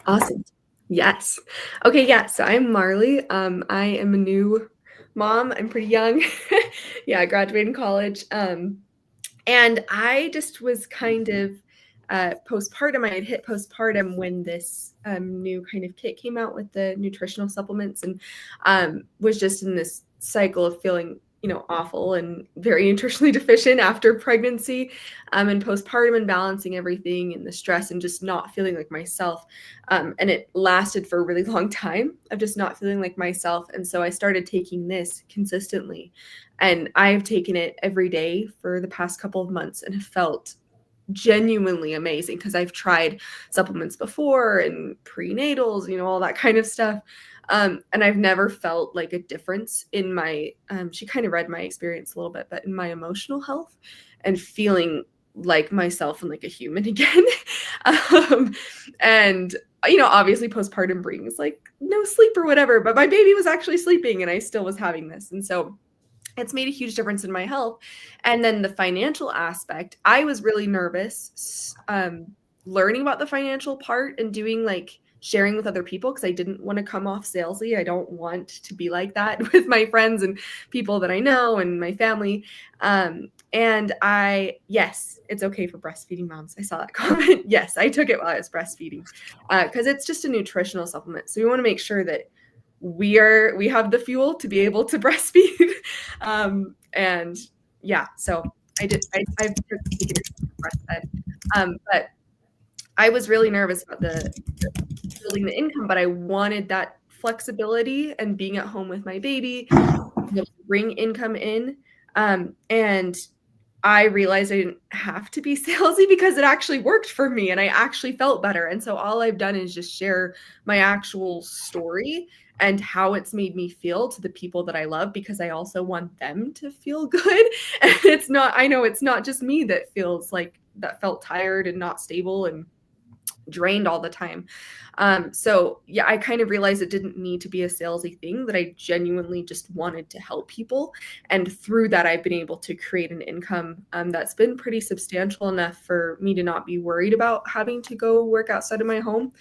C: Awesome. Yes. Okay. Yeah. So I'm Marley. I am a new mom. I'm pretty young. Yeah. I graduated college. And I just was kind of postpartum. I had hit postpartum when this new kind of kit came out with the nutritional supplements, and was just in this cycle of feeling awful and very nutritionally deficient after pregnancy, and postpartum, and balancing everything and the stress and just not feeling like myself. And it lasted for a really long time of just not feeling like myself. And so I started taking this consistently, and I've taken it every day for the past couple of months and have felt genuinely amazing, because I've tried supplements before and prenatals, all that kind of stuff. And I've never felt like a difference in my, she kind of read my experience a little bit, but in my emotional health and feeling like myself and like a human again. And, obviously postpartum brings like no sleep or whatever, but my baby was actually sleeping and I still was having this. And so it's made a huge difference in my health. And then the financial aspect, I was really nervous learning about the financial part and doing like sharing with other people, because I didn't want to come off salesy. I don't want to be like that with my friends and people that I know and my family. And yes, it's okay for breastfeeding moms. I saw that comment. Yes, I took it while I was breastfeeding, because it's just a nutritional supplement. So we want to make sure that we have the fuel to be able to breastfeed. And yeah, so I've taken it for breastfed. But I was really nervous about the building the income, but I wanted that flexibility and being at home with my baby, to bring income in. And I realized I didn't have to be salesy, because it actually worked for me and I actually felt better. And so all I've done is just share my actual story and how it's made me feel to the people that I love, because I also want them to feel good. And I know it's not just me that felt tired and not stable and drained all the time. So yeah, I kind of realized it didn't need to be a salesy thing, that I genuinely just wanted to help people. And through that, I've been able to create an income that's been pretty substantial enough for me to not be worried about having to go work outside of my home,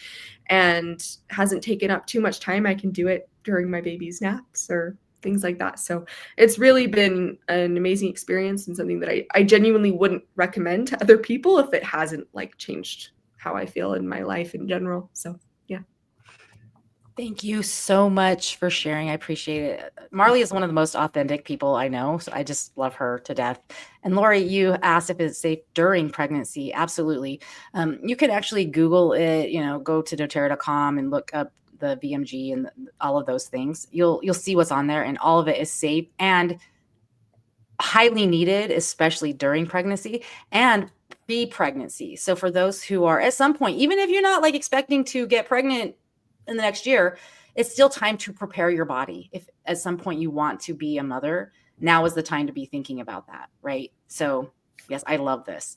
C: and hasn't taken up too much time. I can do it during my baby's naps or things like that. So it's really been an amazing experience, and something that I genuinely wouldn't recommend to other people if it hasn't like changed how I feel in my life in general. So yeah.
A: Thank you so much for sharing. I appreciate it. Marley is one of the most authentic people I know, so I just love her to death. And Lori, you asked if it's safe during pregnancy. Absolutely. You can actually Google it, go to doTERRA.com and look up the VMG and all of those things. You'll see what's on there, and all of it is safe and highly needed, especially during pregnancy and pre-pregnancy. So for those who are at some point, even if you're not like expecting to get pregnant in the next year, it's still time to prepare your body. If at some point you want to be a mother, now is the time to be thinking about that, right? So yes, I love this.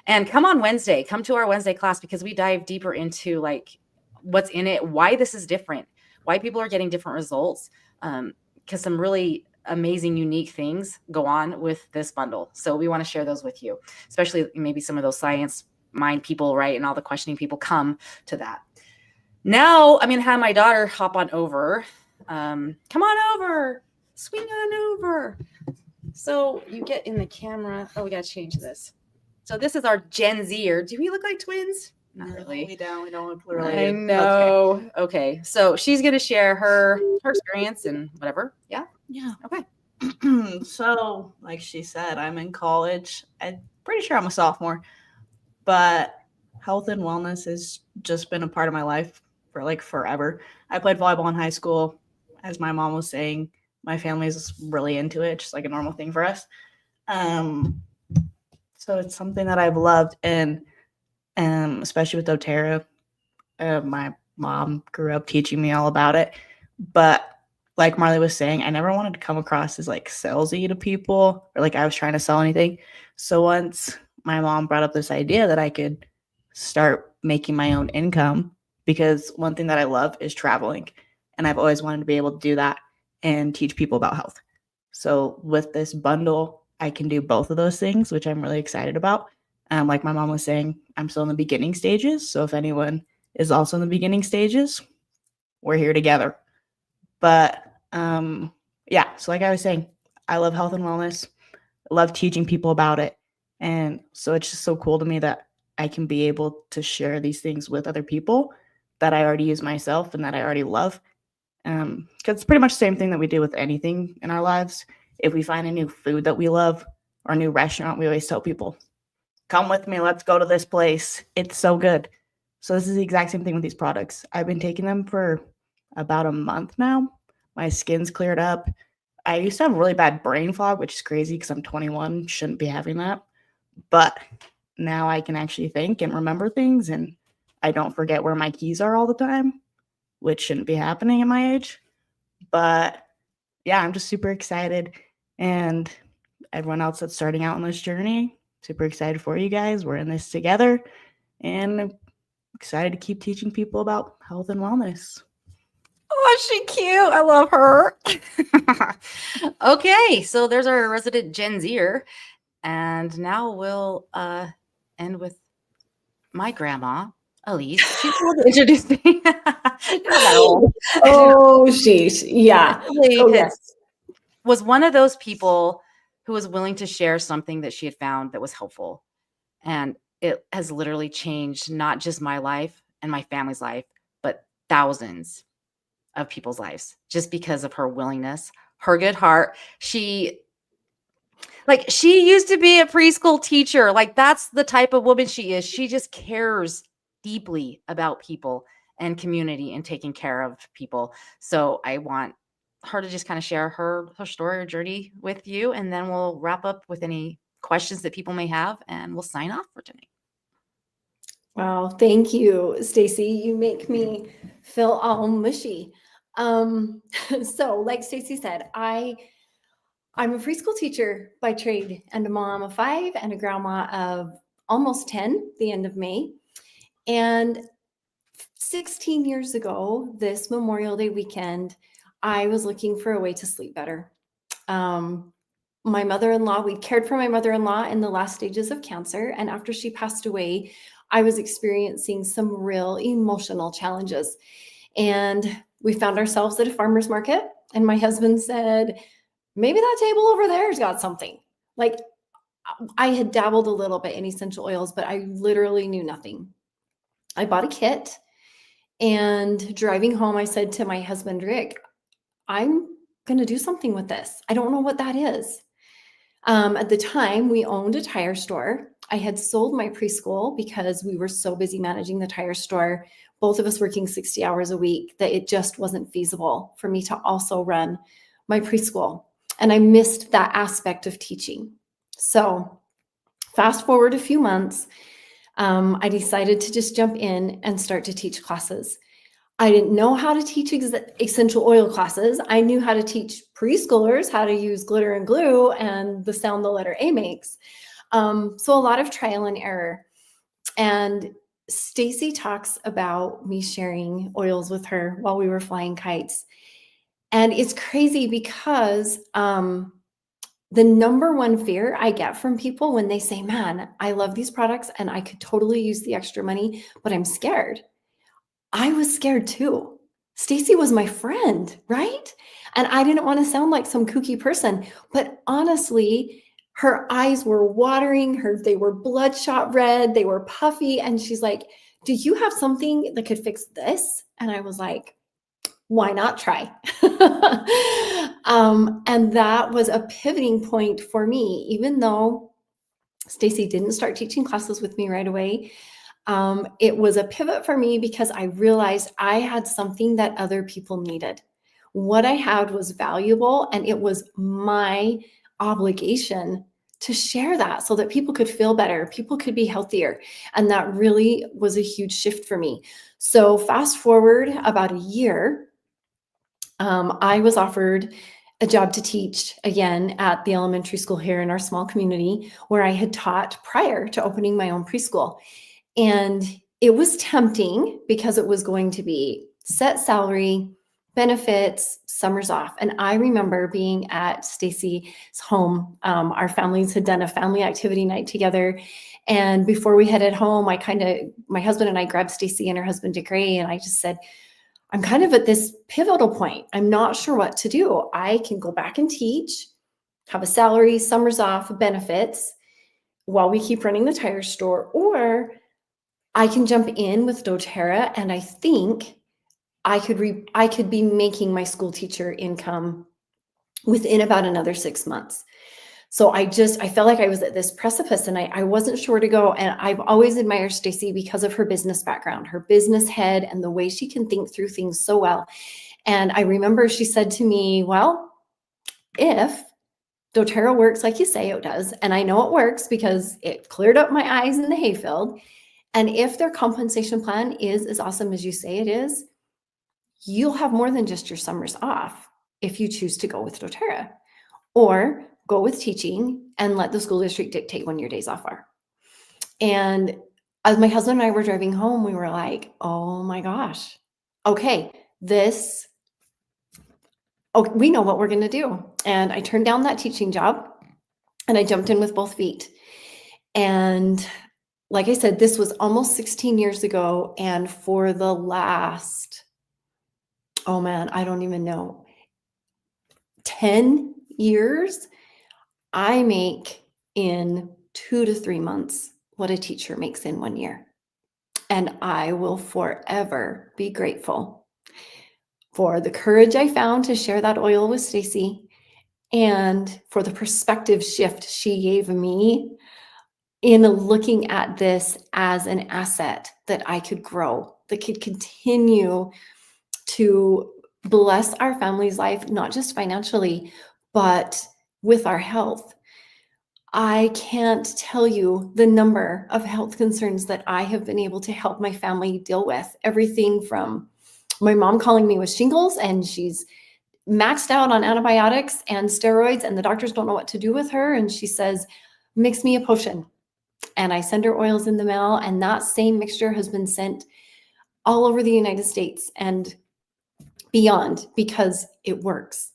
A: And come on Wednesday, come to our Wednesday class, because we dive deeper into like what's in it, why this is different, why people are getting different results, because some really amazing, unique things go on with this bundle. So we want to share those with you, especially maybe some of those science mind people, right? And all the questioning people come to that. Now I'm going to have my daughter hop on over. Come on over, swing on over. So you get in the camera. Oh, we got to change this. So this is our Gen Zer. Do we look like twins? Not really.
D: We don't look really.
A: I know. Okay. So she's going to share her experience and whatever. Yeah.
D: Yeah.
A: Okay.
D: So, like she said, I'm in college. I'm pretty sure I'm a sophomore, but health and wellness has just been a part of my life for like forever. I played volleyball in high school. As my mom was saying, my family is really into it, just like a normal thing for us. So it's something that I've loved, and especially with doTERRA, my mom grew up teaching me all about it. But like Marley was saying, I never wanted to come across as like salesy to people, or like I was trying to sell anything. So once my mom brought up this idea that I could start making my own income, because one thing that I love is traveling, and I've always wanted to be able to do that and teach people about health. So with this bundle, I can do both of those things, which I'm really excited about. Like my mom was saying, I'm still in the beginning stages. So if anyone is also in the beginning stages, we're here together. But yeah, so like I was saying, I love health and wellness. I love teaching people about it. And so it's just so cool to me that I can be able to share these things with other people that I already use myself and that I already love. Because it's pretty much the same thing that we do with anything in our lives. if we find a new food that we love or a new restaurant, we always tell people, come with me, let's go to this place. It's so good. So this is the exact same thing with these products. I've been taking them for about a month now. My skin's cleared up. I used to have really bad brain fog, which is crazy because I'm 21, shouldn't be having that. But now I can actually think and remember things, and I don't forget where my keys are all the time, which shouldn't be happening at my age. But yeah, I'm just super excited. And everyone else that's starting out on this journey, super excited for you guys. We're in this together, and I'm excited to keep teaching people about health and wellness.
A: Oh, she cute. I love her. Okay, so there's our resident Gen Zer. And now we'll end with my grandma, Elise. She's going to introduce me. She's not that old.
E: Oh, sheesh. Yeah.
A: Actually
E: Oh, yes.
A: was one of those people who was willing to share something that she had found that was helpful. And it has literally changed not just my life and my family's life, but thousands of people's lives just because of her willingness, her good heart. She used to be a preschool teacher. Like, that's the type of woman she is. She just cares deeply about people and community and taking care of people. So I want her to just kind of share her story or journey with you, and then we'll wrap up with any questions that people may have, and we'll sign off for tonight.
E: Wow. Thank you, Stacy. You make me feel all mushy. So like Stacy said, I'm a preschool teacher by trade and a mom of 5 and a grandma of almost 10, the end of May. And 16 years ago, this Memorial Day weekend, I was looking for a way to sleep better. My mother-in-law, we cared for my mother-in-law in the last stages of cancer. And after she passed away, I was experiencing some real emotional challenges. And we found ourselves at a farmer's market. And my husband said, maybe that table over there's got something. Like, I had dabbled a little bit in essential oils, but I literally knew nothing. I bought a kit, and driving home, I said to my husband, Rick, I'm going to do something with this. I don't know what that is. At the time, we owned a tire store. I had sold my preschool because we were so busy managing the tire store, both of us working 60 hours a week, that it just wasn't feasible for me to also run my preschool. And I missed that aspect of teaching. So fast forward a few months, I decided to just jump in and start to teach classes. I didn't know how to teach essential oil classes. I knew how to teach preschoolers how to use glitter and glue and the sound the letter A makes. So a lot of trial and error. And Stacy talks about me sharing oils with her while we were flying kites. And it's crazy because the number one fear I get from people when they say, man, I love these products and I could totally use the extra money, but I'm scared. I was scared too. Stacy was my friend, right? And I didn't want to sound like some kooky person, but honestly, her eyes were watering, they were bloodshot red, they were puffy. And she's like, do you have something that could fix this? And I was like, why not try? And that was a pivoting point for me, even though Stacy didn't start teaching classes with me right away. It was a pivot for me because I realized I had something that other people needed. What I had was valuable, and it was my obligation to share that so that people could feel better, people could be healthier. And that really was a huge shift for me. So fast forward about a year, I was offered a job to teach again at the elementary school here in our small community where I had taught prior to opening my own preschool. And it was tempting because it was going to be set salary, benefits, summers off. And I remember being at Stacy's home. Our families had done a family activity night together. And before we headed home, my husband and I grabbed Stacy and her husband DeGray, and I just said, I'm kind of at this pivotal point. I'm not sure what to do. I can go back and teach, have a salary, summers off, benefits while we keep running the tire store, or I can jump in with doTERRA, and I think I could be making my school teacher income within about another 6 months. So I felt like I was at this precipice and I wasn't sure to go. And I've always admired Stacy because of her business background, her business head, and the way she can think through things so well. And I remember she said to me, well, if doTERRA works like you say it does, and I know it works because it cleared up my eyes in the hayfield, and if their compensation plan is as awesome as you say it is, you'll have more than just your summers off if you choose to go with doTERRA, or go with teaching and let the school district dictate when your days off are. And as my husband and I were driving home, we were like, oh my gosh, okay, we know what we're going to do. And I turned down that teaching job and I jumped in with both feet. And like I said, this was almost 16 years ago. And for the last, oh man, I don't even know, 10 years, I make in 2 to 3 months what a teacher makes in 1 year. And I will forever be grateful for the courage I found to share that oil with Stacy, and for the perspective shift she gave me in looking at this as an asset that I could grow, that could continue to bless our family's life, not just financially, but with our health. I can't tell you the number of health concerns that I have been able to help my family deal with. Everything from my mom calling me with shingles and she's maxed out on antibiotics and steroids and the doctors don't know what to do with her. And she says, mix me a potion. And I send her oils in the mail, and that same mixture has been sent all over the United States and beyond because it works.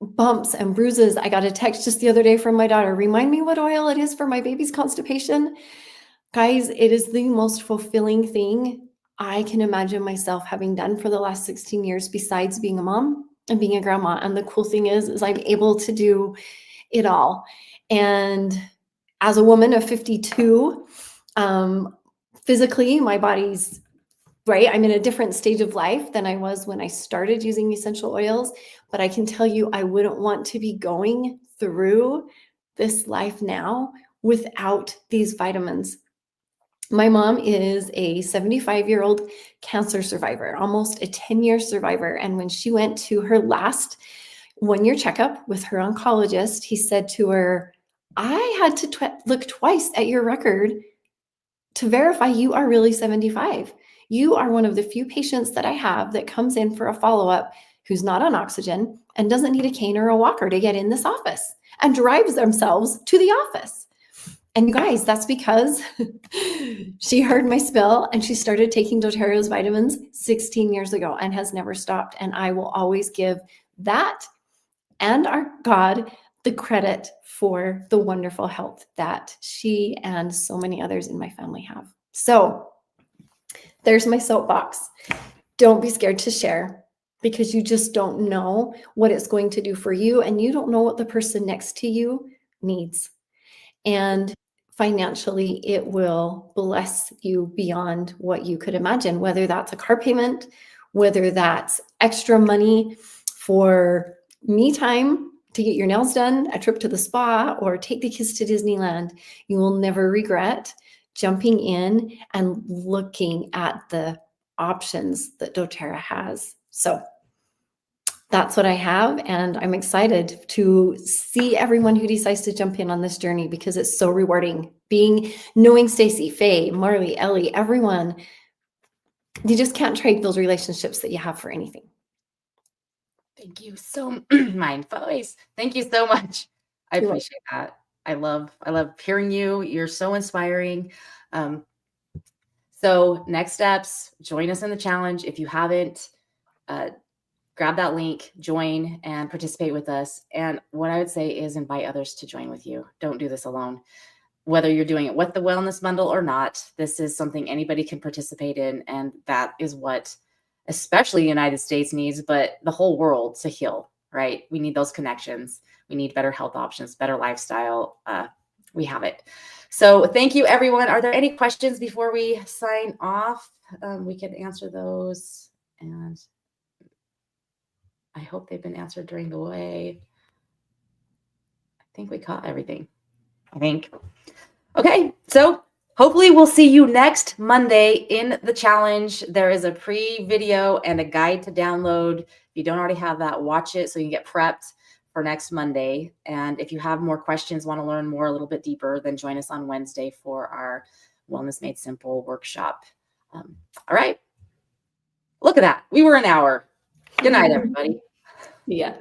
E: Bumps and bruises. I got a text just the other day from my daughter, remind me what oil it is for my baby's constipation. Guys, it is the most fulfilling thing I can imagine myself having done for the last 16 years, besides being a mom and being a grandma. And the cool thing is I'm able to do it all. And as a woman of 52, physically, my body's right. I'm in a different stage of life than I was when I started using essential oils. But I can tell you, I wouldn't want to be going through this life now without these vitamins. My mom is a 75-year-old cancer survivor, almost a 10-year survivor. And when she went to her last 1-year checkup with her oncologist, he said to her, I had to look twice at your record to verify you are really 75. You are one of the few patients that I have that comes in for a follow-up who's not on oxygen and doesn't need a cane or a walker to get in this office and drives themselves to the office. And you guys, that's because she heard my spill and she started taking doTERRA's vitamins 16 years ago and has never stopped. And I will always give that and our God the credit for the wonderful health that she and so many others in my family have. So there's my soapbox. Don't be scared to share, because you just don't know what it's going to do for you, and you don't know what the person next to you needs. And financially, it will bless you beyond what you could imagine, whether that's a car payment, whether that's extra money for me time to get your nails done, a trip to the spa, or take the kids to Disneyland. You will never regret jumping in and looking at the options that doTERRA has. So that's what I have. And I'm excited to see everyone who decides to jump in on this journey, because it's so rewarding. Knowing Stacy, Faye, Marley, Ellie, everyone, you just can't trade those relationships that you have for anything.
A: Thank you so my voice. Thank you so much. I
E: You're
A: appreciate that. I love hearing you. You're so inspiring. So next steps, join us in the challenge. If you haven't, grab that link, join and participate with us. And what I would say is invite others to join with you. Don't do this alone. Whether you're doing it with the wellness bundle or not, this is something anybody can participate in. And that is what especially the United States needs, but the whole world to heal, right? We need those connections. We need better health options, better lifestyle. We have it. So thank you, everyone. Are there any questions before we sign off? We can answer those. And I hope they've been answered during the way. I think we caught everything. I think. Okay, so hopefully we'll see you next Monday in the challenge. There is a pre-video and a guide to download. If you don't already have that, watch it so you can get prepped for next Monday. And if you have more questions, want to learn more a little bit deeper, then join us on Wednesday for our Wellness Made Simple workshop. All right. Look at that. We were an hour. Good night, everybody.
E: Yeah.